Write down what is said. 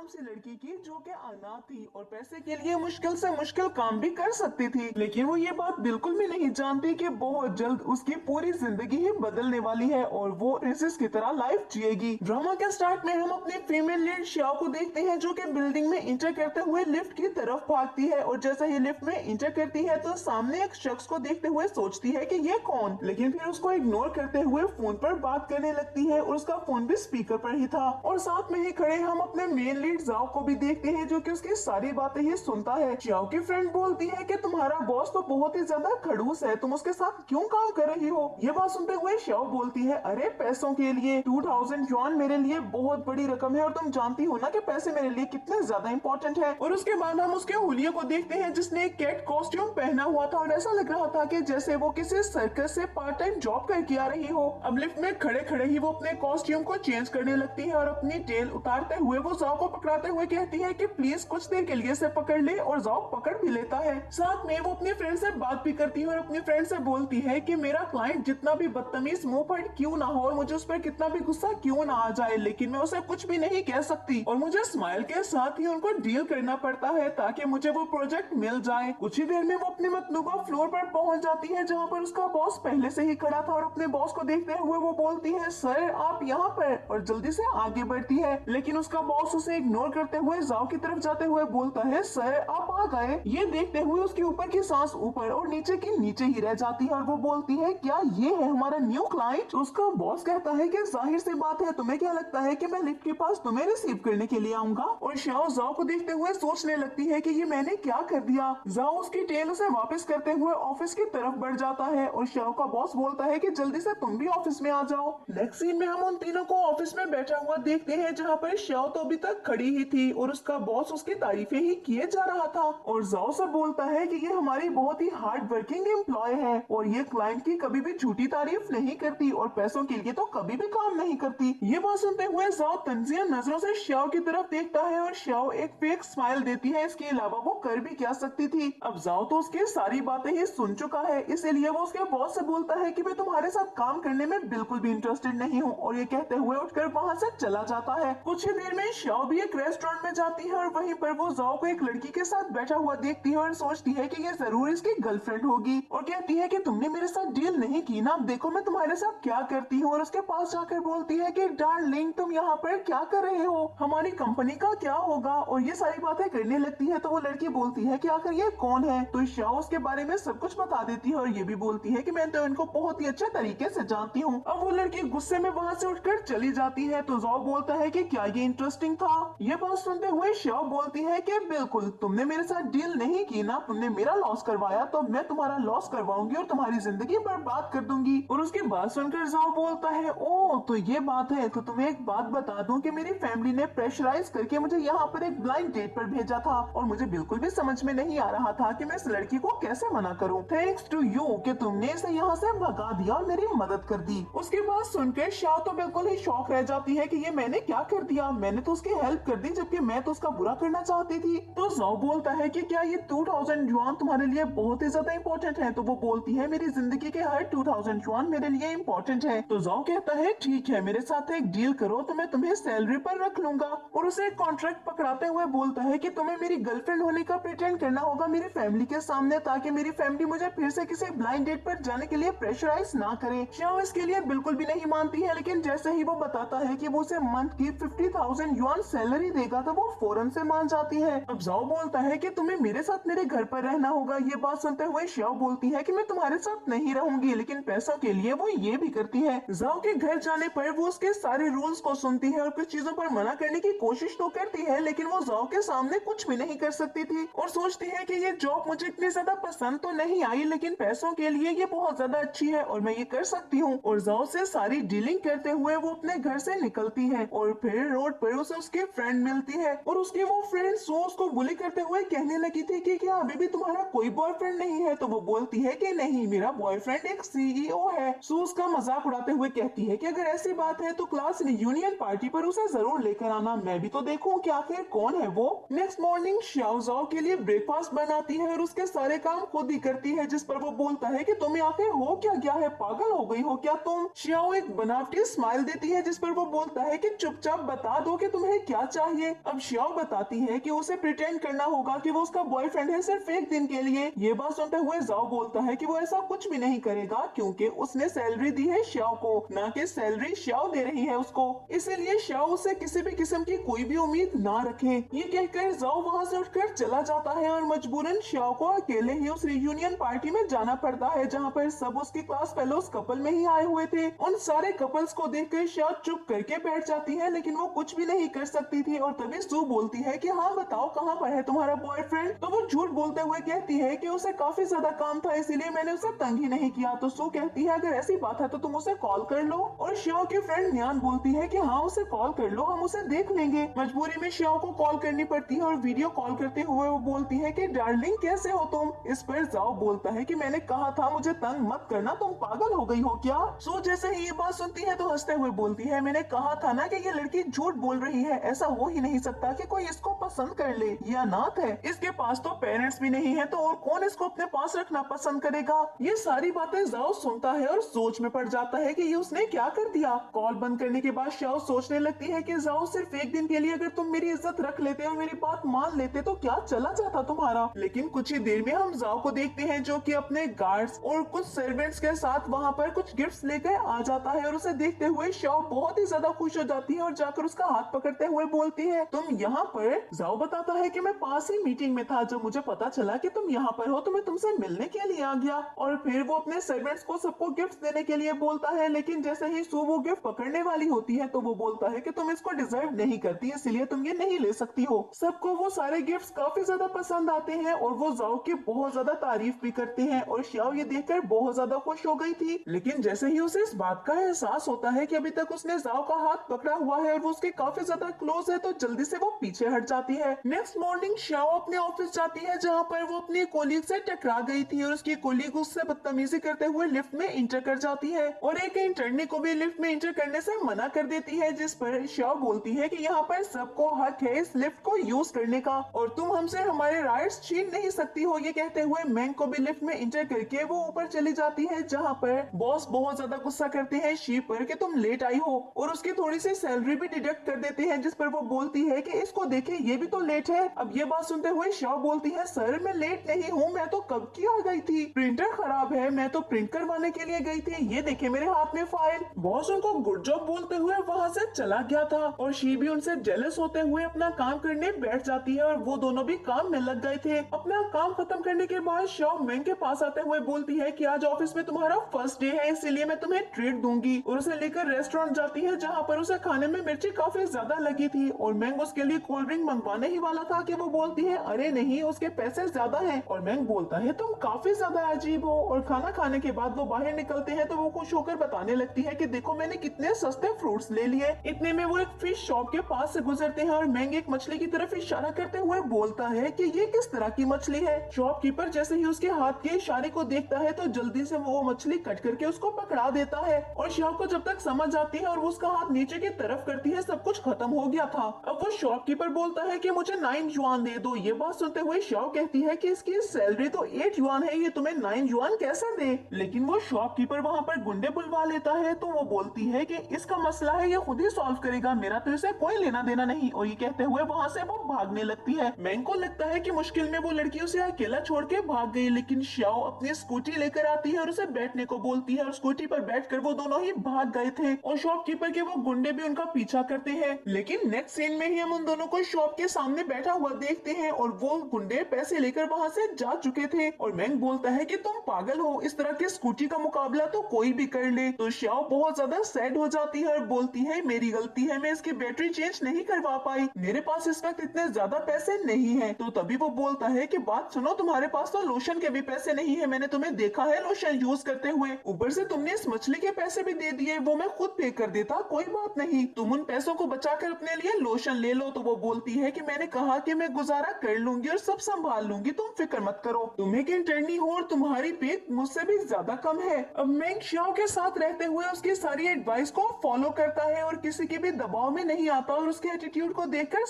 नाम से लड़की की जो कि अनाथ थी और पैसे के लिए मुश्किल से मुश्किल काम भी कर सकती थी, लेकिन वो ये बात बिल्कुल भी नहीं जानती कि बहुत जल्द उसकी पूरी जिंदगी ही बदलने वाली है और वो प्रिंसेस की तरह लाइफ जिएगी। ड्रामा के स्टार्ट में हम अपनी फीमेल लीड श्याओ को देखते हैं जो कि बिल्डिंग में इंटर करते हुए लिफ्ट की तरफ भागती है और जैसा ही लिफ्ट में इंटर करती है तो सामने एक शख्स को देखते हुए सोचती है कि ये कौन, लेकिन फिर उसको इग्नोर करते हुए फोन पर बात करने लगती है और उसका फोन भी स्पीकर पर ही था। और साथ में ही खड़े हम अपने मेन लीड जाओ को भी देखते हैं जो कि उसकी सारी बातें ही सुनता है। श्याओ की फ्रेंड बोलती है कि तुम्हारा बॉस तो बहुत ही ज्यादा खड़ूस है, तुम उसके साथ क्यों काम कर रही हो। ये बात सुनते हुए श्याओ बोलती है, अरे पैसों के लिए 2000 युआन मेरे लिए बहुत बड़ी रकम है और तुम जानती हो ना कि पैसे मेरे लिए कितने ज्यादा इंपॉर्टेंट है। और उसके बाद हम उसके हुलिया को देखते हैं जिसने एक कैट कॉस्ट्यूम पहना हुआ था और ऐसा लग रहा था कि जैसे वो किसी सर्कस से पार्ट टाइम जॉब करके आ रही हो। अब लिफ्ट में खड़े खड़े ही वो अपने कॉस्ट्यूम को चेंज करने लगती है और अपनी टेल उतारते हुए वो जाओ को पकड़ाते हुए कहती है कि प्लीज कुछ देर के लिए इसे पकड़ ले, और जाओ पकड़ भी लेता है। साथ में वो अपनी फ्रेंड से बात भी करती है और अपनी फ्रेंड से बोलती है कि मेरा क्लाइंट जितना भी बदतमीज मुंह फट क्यों ना हो और मुझे उस पर कितना भी गुस्सा क्यों ना आ जाए, लेकिन मैं उसे कुछ भी नहीं कह सकती और मुझे स्माइल के साथ ही उनको डील करना पड़ता है ताकि मुझे वो प्रोजेक्ट मिल जाए। कुछ ही देर में वो अपने मतलूबा फ्लोर पर पहुंच जाती है जहाँ पर उसका बॉस पहले से ही खड़ा था और अपने बॉस को देखते हुए वो बोलती है, सर आप यहाँ पर, और जल्दी से आगे बढ़ती है। लेकिन उसका बॉस उसे इग्नोर करते हुए जाओ की तरफ जाते हुए बोलता है, सर आप आ गए। ये देखते हुए उसके ऊपर की सांस ऊपर और नीचे की नीचे ही रह जाती है और वो बोलती है, क्या ये है हमारा न्यू क्लाइंट। उसका बॉस कहता है कि जाहिर सी बात है, तुम्हें क्या लगता है कि मैं लिफ्ट के पास तुम्हें रिसीव करने के लिए आऊंगा। और श्याओ जाओ को देखते हुए सोचने लगती है कि ये मैंने क्या कर दिया। जाओ उसकी टेल उसे वापस करते हुए ऑफिस की तरफ बढ़ जाता है और श्याओ का बॉस बोलता है कि जल्दी से तुम भी ऑफिस में आ जाओ। नेक्स्ट सीन में हम उन तीनों को ऑफिस में बैठा हुआ देखते हैं जहाँ पर श्याओ तो अभी तक खड़ी ही थी और उसका बॉस उसकी तारीफें ही किए जा रहा था और जाओ से बोलता है कि ये हमारी बहुत ही हार्ड वर्किंग एम्प्लॉय है और ये क्लाइंट की कभी भी झूठी तारीफ नहीं करती और पैसों के लिए तो कभी भी काम नहीं करती। ये बात सुनते हुए जाओ तंजिया नजरों से श्याओ की तरफ देखता है और श्याओ एक फेक स्माइल देती है, इसके अलावा वो कर भी क्या सकती थी। अब जाओ तो उसकी सारी बातें ही सुन चुका है, इसीलिए वो उसके बॉस से बोलता है कि मैं तुम्हारे साथ काम करने में बिल्कुल भी इंटरेस्टेड नहीं हूँ और ये कहते हुए उठकर वहाँ से चला जाता है। कुछ ही देर में श्याओ भी एक रेस्टोरेंट में जाती है और वहीं पर वो जाओ को एक लड़की के साथ बैठा हुआ देखती है और सोचती है कि ये जरूर इसकी गर्लफ्रेंड होगी और कहती है कि तुमने मेरे साथ डील नहीं की ना, देखो मैं तुम्हारे साथ क्या करती हूँ। और उसके पास जाकर बोलती है कि डार्लिंग तुम यहाँ पर क्या कर रहे हो, हमारी कंपनी का क्या होगा, और ये सारी बातें करने लगती है। तो वो लड़की बोलती है कि आखिर ये कौन है, तो श्याओ उसके बारे में सब कुछ बता देती है और ये भी बोलती है कि मैं तो इनको बहुत ही अच्छे तरीके से जानती हूँ। अब वो लड़की गुस्से में वहाँ से उठकर चली जाती है तो जाओ बोलता है कि क्या ये इंटरेस्टिंग था। ये बात सुनते हुए श्याओ बोलती है कि बिल्कुल, तुमने मेरे साथ डील नहीं की ना, तुमने मेरा लॉस करवाया तो मैं तुम्हारा लॉस करवाऊंगी और तुम्हारी जिंदगी बर्बाद कर दूंगी। और उसकी बात सुनकर जाओ बोलता है, ओ तो ये बात है, तो तुम्हें एक बात बता दूं कि मेरी फैमिली ने प्रेशराइज करके मुझे यहाँ पर एक ब्लाइंड डेट पर भेजा था और मुझे बिल्कुल भी समझ में नहीं आ रहा था कि मैं इस लड़की को कैसे मना करूं। थैंक्स टू यू कि तुमने इसे यहाँ से भगा दिया और मेरी मदद कर दी। उसके बाद सुनकर श्याओ तो बिल्कुल ही शॉक रह जाती है कि ये मैंने क्या कर दिया, मैंने तो उसकी हेल्प कर दी जबकि मैं तो उसका बुरा करना चाहती थी। तो जाओ बोलता है कि क्या ये 2000 युआन तुम्हारे लिए बहुत ही ज्यादा इंपॉर्टेंट है। तो वो बोलती है, मेरी जिंदगी के हर 2000 युआन मेरे लिए इंपॉर्टेंट है। तो जाओ कहता है, ठीक है मेरे साथ एक डील करो तो मैं तुम्हें सैलरी पर रख लूंगा। और उसे एक कॉन्ट्रैक्ट पकड़ाते हुए बोलता है कि तुम्हें मेरी गर्लफ्रेंड होने का प्रिटेंड करना होगा मेरी फैमिली के सामने, ताकि मेरी फैमिली मुझे फिर से किसी ब्लाइंड डेट पर जाने के लिए प्रेशराइज ना करे। श्याओ इसके लिए बिल्कुल भी नहीं मानती है, लेकिन जैसे ही वो बताता है कि वो उसे मंथ की 50,000 युआन सैलरी देगा तो वो फौरन से मान जाती है। अब जाओ बोलता है कि तुम्हें मेरे साथ मेरे घर पर रहना होगा। ये बात सुनते हुए श्याओ बोलती है कि मैं तुम्हारे साथ नहीं रहूंगी, लेकिन पैसों के लिए वो ये भी करती है। जाओ के घर जाने पर वो उसके सारे रूल्स को सुनती है और कुछ चीजों पर मना करने की कोशिश तो करती है, लेकिन वो जाओ के सामने कुछ भी नहीं कर सकती थी और सोचती है कि ये जॉब मुझे इतनी ज्यादा पसंद तो नहीं आई, लेकिन पैसों के लिए ये बहुत ज्यादा अच्छी है और मैं ये कर सकती हूँ। और जाओ से सारी डीलिंग करते हुए वो अपने घर से निकलती है और फिर रोड पर उसे उसकी फ्रेंड मिलती है और उसकी वो फ्रेंड सो उसको बुली करते हुए कहने लगी थी कि क्या अभी भी तुम्हारा कोई बॉयफ्रेंड नहीं है। तो वो बोलती है कि नहीं, मेरा बॉयफ्रेंड एक सीईओ है। सो उसका मजाक उड़ाते हुए कहती है कि अगर ऐसी बात है तो क्लास रियूनियन पार्टी पर उसे जरूर लेकर आना, मैं भी तो देखूं कि आखिर कौन है वो। नेक्स्ट मॉर्निंग श्याओ जाओ के लिए ब्रेकफास्ट बनाती है और उसके सारे काम खुद ही करती है, जिस पर वो बोलता है कि तुम्हें आखिर हो क्या गया है, पागल हो गई हो क्या तुम। श्याओ एक बनावटी स्माइल देती है जिस पर वो बोलता है कि चुपचाप बता दो कि तुम्हें क्या चाहिए। अब श्याओ बताती है कि उसे प्रिटेंड करना होगा कि वो उसका बॉयफ्रेंड है सिर्फ एक दिन के लिए। ये बात सुनते हुए जाओ बोलता है कि वो ऐसा कुछ भी नहीं करेगा क्योंकि उसने सैलरी दी है श्याओ को, ना कि सैलरी श्याओ दे रही है उसको, इसीलिए श्याओ उसे किसी भी किस्म की कोई भी उम्मीद ना रखे। ये कहकर जाओ वहाँ से उठकर चला जाता है और मजबूरन श्याओ को अकेले ही उस रियूनियन पार्टी में जाना पड़ता है जहाँ पर सब उसके क्लास फेलोज कपल में ही आए हुए थे। उन सारे कपल्स को देखकर श्याओ चुप करके बैठ जाती है, लेकिन वो कुछ भी नहीं कर सकती थी। और तभी सू बोलती है कि हाँ बताओ कहाँ पर है तुम्हारा बॉयफ्रेंड। तो वो झूठ बोलते हुए कहती है कि उसे काफी ज्यादा काम था इसीलिए मैंने उसे तंग ही नहीं किया। तो सू कहती है अगर ऐसी बात है तो तुम उसे कॉल कर लो। और श्याओ की फ्रेंड न्यान बोलती है कि हाँ उसे कॉल कर लो, हम उसे देख लेंगे। मजबूरी में श्याओ को कॉल करनी पड़ती है और वीडियो कॉल करते हुए वो बोलती है कि डार्लिंग कैसे हो तुम। इस पर जाओ बोलता है कि मैंने कहा था मुझे तंग मत करना, तुम पागल हो गई हो क्या। सो जैसे ही ये बात सुनती है तो हंसते हुए बोलती है मैंने कहा था ना कि ये लड़की झूठ बोल रही है, ऐसा हो ही नहीं सकता कि कोई इसको पसंद कर ले। ये अनाथ है, इसके पास तो पेरेंट्स भी नहीं है तो और कौन इसको अपने पास रखना पसंद करेगा। ये सारी बातें जाओ सुनता है और सोच में पड़ जाता है कि ये उसने क्या कर दिया। कॉल बंद करने के बाद शाओ सोचने लगती है कि जाओ सिर्फ एक दिन के लिए अगर तुम मेरी इज्जत रख लेते और मेरी बात मान लेते तो क्या चला जाता तुम्हारा। लेकिन कुछ ही देर में हम जाओ को देखते हैं जो कि अपने गार्ड्स और कुछ सर्वेंट्स के साथ वहाँ पर कुछ गिफ्ट्स लेकर आ जाता है और उसे देखते हुए शाओ बहुत ही ज्यादा खुश हो जाती है और जाकर उसका हाथ पकड़ते हुए बोलती है तुम यहाँ पर। जाओ बताता है कि मैं पास ही मीटिंग में था, जब मुझे पता चला कि तुम यहाँ पर हो तो मैं तुमसे मिलने के लिए आ गया। और फिर वो अपने सर्वेंट्स को सबको गिफ्ट देने के लिए बोलता है, लेकिन जैसे ही सू वो गिफ्ट पकड़ने वाली होती है तो वो बोलता है कि तुम इसको डिजर्व नहीं करती इसलिए तुम ये नहीं ले सकती हो। सबको वो सारे गिफ्ट्स काफी ज्यादा पसंद आते हैं और वो जाओ की बहुत ज्यादा तारीफ भी करते हैं और श्याओ ये देखकर बहुत ज्यादा खुश हो गई थी। लेकिन जैसे ही उसे इस बात का एहसास होता है कि अभी तक उसने जाओ का हाथ पकड़ा हुआ है और वो उसके काफी ज्यादा क्लोज है तो जल्दी से वो पीछे हट जाती है। नेक्स्ट मॉर्निंग श्याओ अपने ऑफिस जाती है जहाँ पर वो अपनी कोलीग से टकरा गई थी और उसकी कोलीग उससे बदतमीजी करते हुए लिफ्ट में इंटर कर जाती है और एक इंटर्नी को भी लिफ्ट में इंटर करने से मना कर देती है, जिस पर श्याओ बोलती है कि यहाँ पर सबको हक है इस लिफ्ट को यूज करने का और तुम हमसे हमारे राइट्स छीन नहीं सकती हो। ये कहते हुए मैंग को भी लिफ्ट में इंटर करके वो ऊपर चली जाती है जहाँ पर बॉस बहुत ज्यादा गुस्सा करते हैं शी पर कि तुम लेट आई हो और उसकी थोड़ी सी सैलरी भी डिडक्ट कर देते हैं, जिस पर वो बोलती है कि इसको देखे ये भी तो लेट है। अब ये बात सुनते हुए श्याओ बोलती है सर मैं लेट नहीं हूँ, मैं तो कब की आ गई थी, प्रिंटर खराब है, मैं तो प्रिंट करवाने के लिए गई थी, ये देखे मेरे हाथ में फाइल। बॉस उनको गुड जॉब बोलते हुए वहाँ से चला गया था और शी भी उनसे जेलस होते हुए अपना काम करने बैठ जाती है और वो दोनों भी काम में लग गए थे। अपना काम खत्म करने के बाद श्याओ मैंग के पास आते हुए बोलती है कि आज ऑफिस में तुम्हारा फर्स्ट डे है इसीलिए मैं तुम्हें ट्रीट दूंगी और उसे लेकर रेस्टोरेंट जाती है जहाँ पर उसे खाने में मिर्ची काफी ज्यादा लगी थी और मैंग उसके लिए कोल्ड ड्रिंक मंगवाने ही वाला था कि वो बोलती है अरे नहीं उसके पैसे ज्यादा हैं और मैंग बोलता है तुम काफी ज्यादा अजीब हो। और खाना खाने के बाद वो बाहर निकलते हैं तो वो खुश होकर बताने लगती है कि देखो मैंने कितने सस्ते फ्रूट्स ले लिए। इतने में वो एक फिश शॉप के पास से गुजरते हैं और मैंग एक मछली की तरफ इशारा करते हुए बोलता है कि ये किस तरह की मछली है। शॉपकीपर जैसे ही उसके हाथ के इशारे को देखता है तो जल्दी से वो मछली कट करके उसको पकड़ा देता है और श्याओ को जब तक समझ आती है और वो उसका हाथ नीचे की तरफ करती है सब कुछ खत्म हो गया था। अब वो शॉपकीपर बोलता है कि मुझे 9 युआन दे दो। ये बात सुनते हुए श्याओ कहती है कि इसकी सैलरी तो 8 युआन है, ये तुम्हें 9 युआन कैसे दे। लेकिन वो शॉपकीपर वहाँ पर गुंडे बुलवा लेता है तो वो बोलती है कि इसका मसला है ये खुद ही सॉल्व करेगा, मेरा तो इसे कोई लेना देना नहीं। और ये कहते हुए वहाँ से वो भागने लगती है। मैंग को लगता है कि मुश्किल में वो लड़की उसे अकेला छोड़ के भाग गई, लेकिन श्याओ अपनी स्कूटी लेकर आती है और उसे बैठने को बोलती है और स्कूटी पर बैठकर वो दोनों ही भाग गए थे और शॉपकीपर के वो गुंडे भी उनका पीछा करते हैं। लेकिन नेक्स्ट सीन में ही हम उन दोनों को शॉप के सामने बैठा हुआ देखते हैं और वो गुंडे पैसे लेकर वहाँ से जा चुके थे और मैंग बोलता है कि तुम पागल हो, इस तरह की स्कूटी का मुकाबला तो कोई भी कर ले। तो श्याओ बहुत ज्यादा सैड हो जाती है और बोलती है मेरी गलती है, मैं इसकी बैटरी चेंज नहीं करवा पाई, मेरे पास इस वक्त इतने ज्यादा पैसे नहीं है। तो तभी वो बोलता है कि बात सुनो, तुम्हारे पास तो लोशन के भी पैसे नहीं है, मैंने तुम्हें देखा है लोशन यूज करते हुए, ऊपर से तुमने इस मछली के पैसे भी दे दिए, वो मैं खुद पे कर देता, कोई बात नहीं, तुम उन पैसों को बचाकर अपने लिए लोशन ले लो। तो वो बोलती है कि मैंने कहा कि मैं गुजारा कर लूंगी और सब संभाल लूंगी, तुम फिक्र मत करो, तुम एक इंटर्नी हो और तुम्हारी पे मुझसे भी ज्यादा कम है। अब मैंग श्याओ के साथ रहते हुए उसकी सारी एडवाइस को फॉलो करता है और किसी के भी दबाव में नहीं आता और उसके एटीट्यूड को देखकर